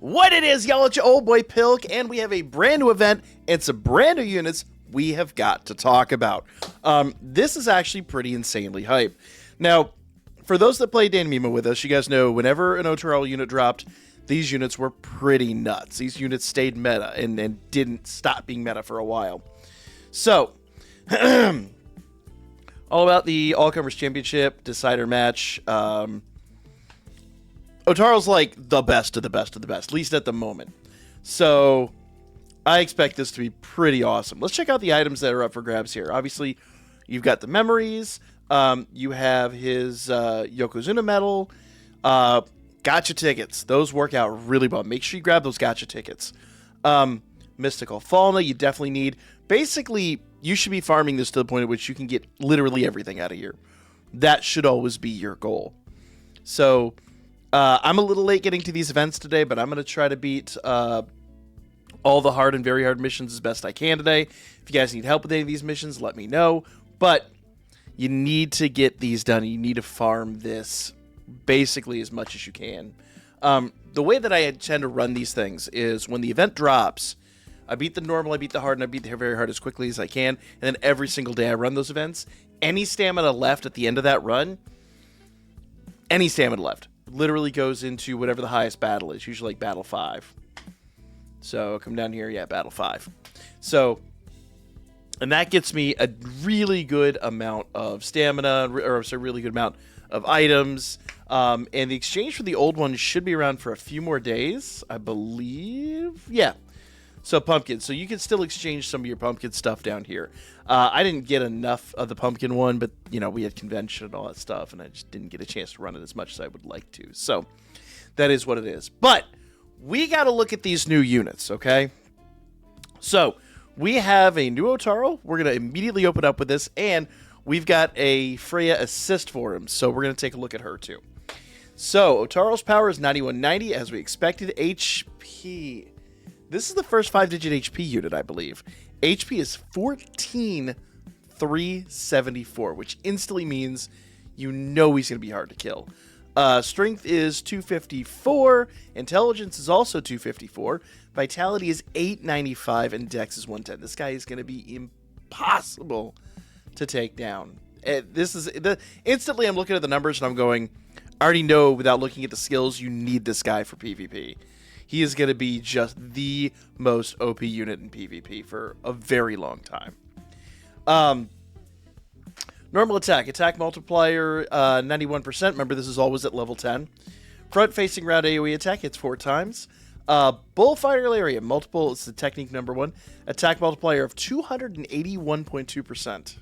What it is, y'all, it's your old boy Pilk, and we have a brand new event and some brand new units we have got to talk about. This is actually pretty insanely hype. Now, for those that play DanMemo with us, you guys know whenever an Ottarl unit dropped, these units were pretty nuts. These units stayed meta and didn't stop being meta for a while. So, all about the All-Comers Championship, Decider match. Ottarl's like the best of the best of the best, at least at the moment. So, I expect this to be pretty awesome. Let's check out the items that are up for grabs here. Obviously, you've got the memories. You have his Yokozuna medal. Gacha tickets. Those work out really well. Make sure you grab those gacha tickets. Mystical Fauna, you definitely need. Basically, you should be farming this to the point at which you can get literally everything out of here. That should always be your goal. So, I'm a little late getting to these events today, but I'm going to try to beat all the hard and very hard missions as best I can today. If you guys need help with any of these missions, let me know. But you need to get these done. You need to farm this basically as much as you can. The way that I tend to run these things is when the event drops, I beat the normal, I beat the hard, and I beat the very hard as quickly as I can. And then every single day I run those events. Any stamina left at the end of that run, any stamina left, literally goes into whatever the highest battle is, usually like battle 5. So come down here, yeah, battle 5. So, and that gets me a really good amount of stamina, or a really good amount of items. And the exchange for the old one should be around for a few more days, I believe. Yeah. So pumpkin. So you can still exchange some of your pumpkin stuff down here. I didn't get enough of the pumpkin one, but, you know, we had convention and all that stuff, and I just didn't get a chance to run it as much as I would like to. So that is what it is. But we got to look at these new units, okay? So we have a new Ottarl. We're going to immediately open up with this, and we've got a Freya assist for him. So we're going to take a look at her, too. So Ottarl's power is 9190, as we expected. HP. This is the first 5-digit HP unit, I believe. HP is 14,374, which instantly means you know he's going to be hard to kill. Strength is 254. Intelligence is also 254. Vitality is 895, and Dex is 110. This guy is going to be impossible to take down. Instantly, I'm looking at the numbers, and I'm going, I already know without looking at the skills, you need this guy for PvP. He is going to be just the most OP unit in PvP for a very long time. Normal attack. Attack multiplier, 91%. Remember, this is always at level 10. Front-facing round AoE attack hits 4 times. Bullfire area. Multiple, it's the technique number 1. Attack multiplier of 281.2%.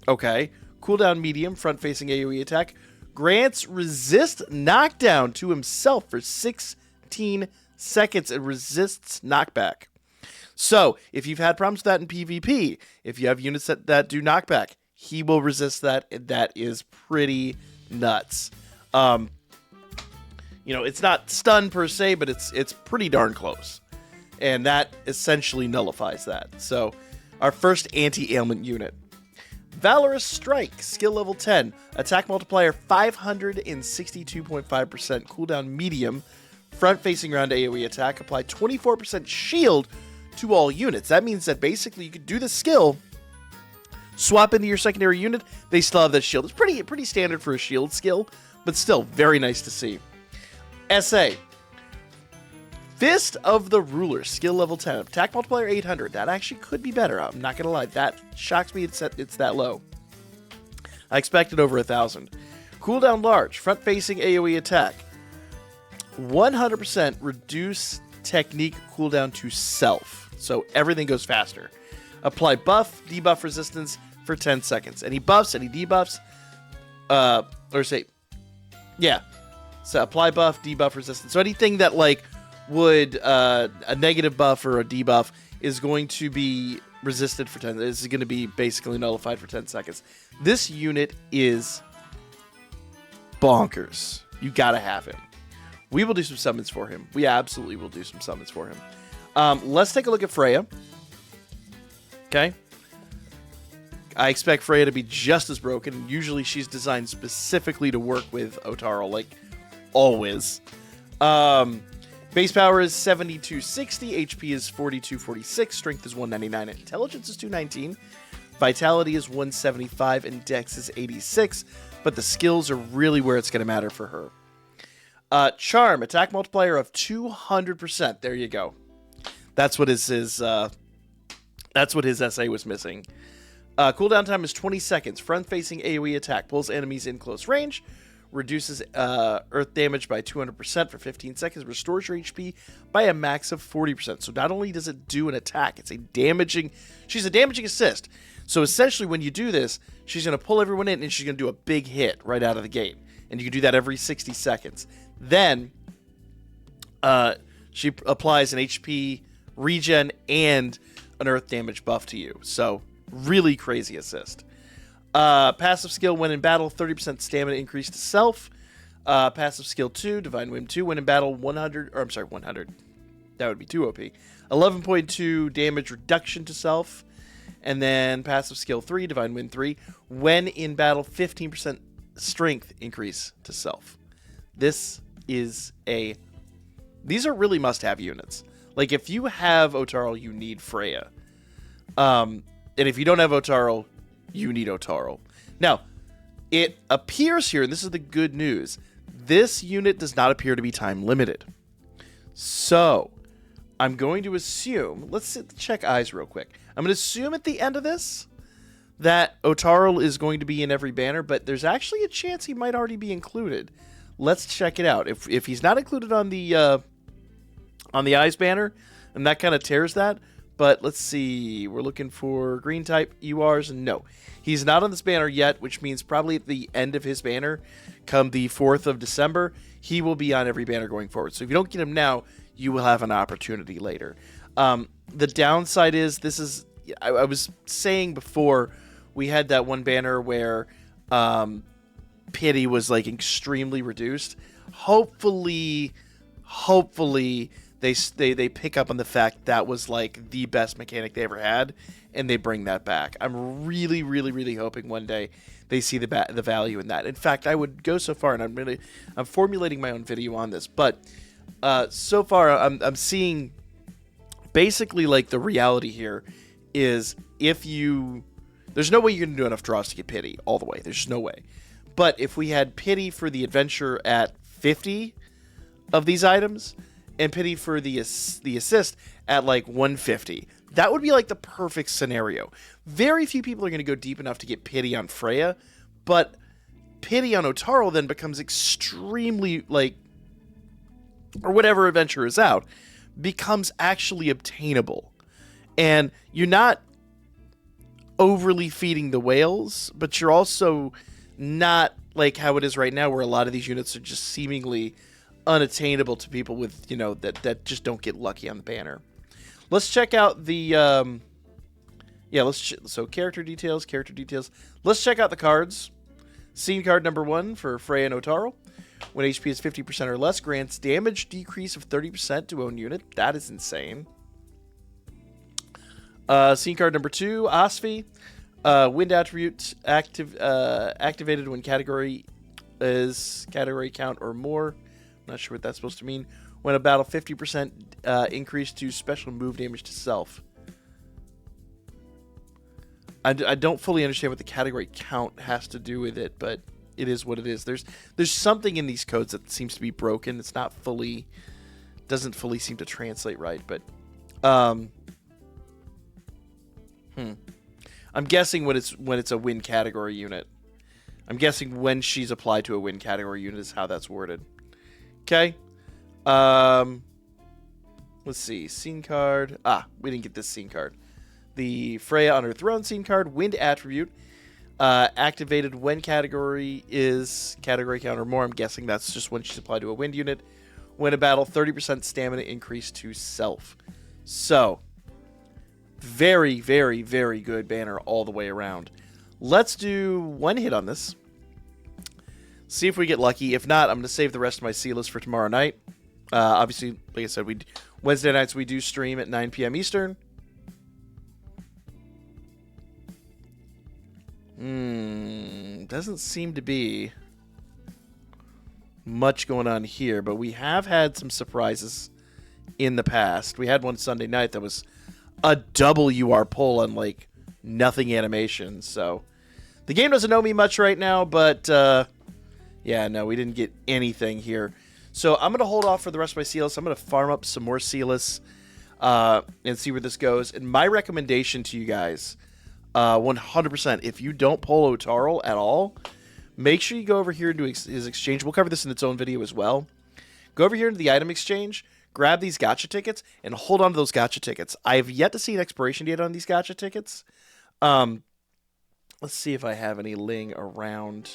Okay. Cooldown medium. Front-facing AoE attack. Grants resist knockdown to himself for 16 seconds and resists knockback. So, if you've had problems with that in PvP, if you have units that do knockback, he will resist that. That is pretty nuts. You know, it's not stun per se, but it's pretty darn close. And that essentially nullifies that. So, our first anti-ailment unit. Valorous Strike, skill level 10, attack multiplier 562.5%, cooldown medium, front-facing round AoE attack, apply 24% shield to all units. That means that basically you could do the skill, swap into your secondary unit, they still have that shield. It's pretty standard for a shield skill, but still very nice to see. SA. Fist of the Ruler, skill level 10, attack multiplier 800. That actually could be better. I'm not going to lie. That shocks me it's that low. I expected over 1,000. Cooldown large, front-facing AoE attack. 100% reduce technique cooldown to self. So everything goes faster. Apply buff, debuff resistance for 10 seconds. Any buffs, any debuffs, So apply buff, debuff resistance. So anything that, like, would a negative buff or a debuff is going to be resisted for 10. This is going to be basically nullified for 10 seconds. This unit is bonkers. You gotta have him. We will do some summons for him. We absolutely will do some summons for him. Let's take a look at Freya. Okay. I expect Freya to be just as broken. Usually she's designed specifically to work with Ottarl, like always. Base power is 7260, HP is 4246, strength is 199, intelligence is 219, vitality is 175, and dex is 86. But the skills are really where it's going to matter for her. Charm, attack multiplier of 200%. There you go. That's what his essay was missing. Cooldown time is 20 seconds. Front-facing AoE attack pulls enemies in close range, reduces earth damage by 200% for 15 seconds, restores your HP by a max of 40%. So not only does it do an attack, she's a damaging assist. So essentially when you do this, she's going to pull everyone in and she's going to do a big hit right out of the gate. And you can do that every 60 seconds. Then she applies an HP regen and an earth damage buff to you. So really crazy assist. Passive skill, when in battle, 30% stamina increase to self. Passive skill 2, Divine Wind 2, when in battle, 100. That would be too OP. 11.2 damage reduction to self. And then passive skill 3, Divine Wind 3, when in battle, 15% strength increase to self. These are really must-have units. Like, if you have Ottarl, you need Freya. And if you don't have Ottarl, you need Ottarl. Now, it appears here, and this is the good news, this unit does not appear to be time limited. So, I'm going to assume, let's check eyes real quick. I'm going to assume at the end of this that Ottarl is going to be in every banner, but there's actually a chance he might already be included. Let's check it out. If he's not included on the eyes banner, and that kind of tears that, but let's see. We're looking for green type URs. No, he's not on this banner yet, which means probably at the end of his banner, come the 4th of December, he will be on every banner going forward. So if you don't get him now, you will have an opportunity later. The downside is, I was saying before, we had that one banner where pity was like extremely reduced. Hopefully they pick up on the fact that was like the best mechanic they ever had, and they bring that back. I'm really, really, really hoping one day they see the value in that. In fact, I would go so far, and I'm formulating my own video on this, but so far I'm seeing basically like the reality here is there's no way you're gonna do enough draws to get pity all the way. There's just no way. But if we had pity for the adventure at 50 of these items, and pity for the assist at like 150. That would be like the perfect scenario. Very few people are going to go deep enough to get pity on Freya, but pity on Ottarl then becomes extremely, like, or whatever adventure is out, becomes actually obtainable. And you're not overly feeding the whales, but you're also not like how it is right now, where a lot of these units are just seemingly unattainable to people with, that just don't get lucky on the banner. Let's check out the so character details. Let's check out the cards. Scene card number 1 for Freya and Ottarl. When HP is 50% or less, grants damage decrease of 30% to own unit. That is insane. Scene card number 2, Osvi. Wind attribute activated when category is category count or more. Not sure what that's supposed to mean. When a battle, 50% increase to special move damage to self. I don't fully understand what the category count has to do with it, but it is what it is. There's something in these codes that seems to be broken. It's not fully, doesn't fully seem to translate right, but I'm guessing when it's a win category unit. I'm guessing when she's applied to a win category unit is how that's worded. Okay. Let's see. Scene card. We didn't get this scene card. The Freya on her throne scene card. Wind attribute. Activated when category is category count or more. I'm guessing that's just when she's applied to a wind unit. When a battle, 30% stamina increase to self. So, very, very, very good banner all the way around. Let's do one hit on this. See if we get lucky. If not, I'm going to save the rest of my C list for tomorrow night. Obviously, like I said, Wednesday nights we do stream at 9 p.m. Eastern. Doesn't seem to be much going on here, but we have had some surprises in the past. We had one Sunday night that was a double UR pull on like nothing animation. So the game doesn't know me much right now, but yeah, no, we didn't get anything here. So I'm going to hold off for the rest of my Sealess. I'm going to farm up some more Sealess and see where this goes. And my recommendation to you guys, 100%, if you don't pull Ottarl at all, make sure you go over here into his exchange. We'll cover this in its own video as well. Go over here into the item exchange, grab these gacha tickets, and hold on to those gacha tickets. I have yet to see an expiration date on these gacha tickets. Let's see if I have any ling around.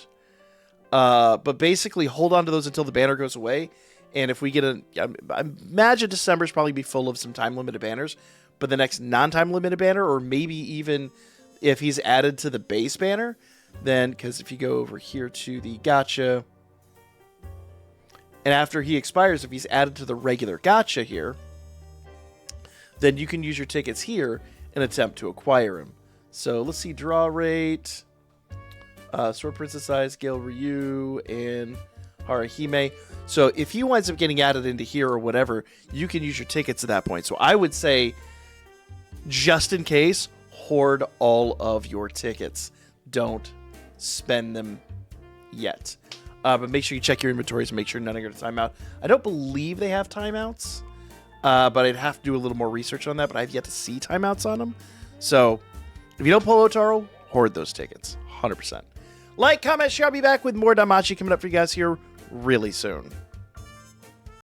But basically, hold on to those until the banner goes away. And if we get I imagine December's probably be full of some time-limited banners. But the next non-time limited banner, or maybe even if he's added to the base banner, then, because if you go over here to the gacha, and after he expires, if he's added to the regular gacha here, then you can use your tickets here and attempt to acquire him. So let's see, draw rate, Sword Princess Eyes, Gale Ryu, and Harahime. So if he winds up getting added into here or whatever, you can use your tickets at that point. So I would say, just in case, hoard all of your tickets. Don't spend them yet. But make sure you check your inventories and make sure none are going to time out. I don't believe they have timeouts, but I'd have to do a little more research on that, but I've yet to see timeouts on them. So if you don't pull Ottarl, hoard those tickets. 100%. Like, comment, share. I'll be back with more Danmachi coming up for you guys here really soon.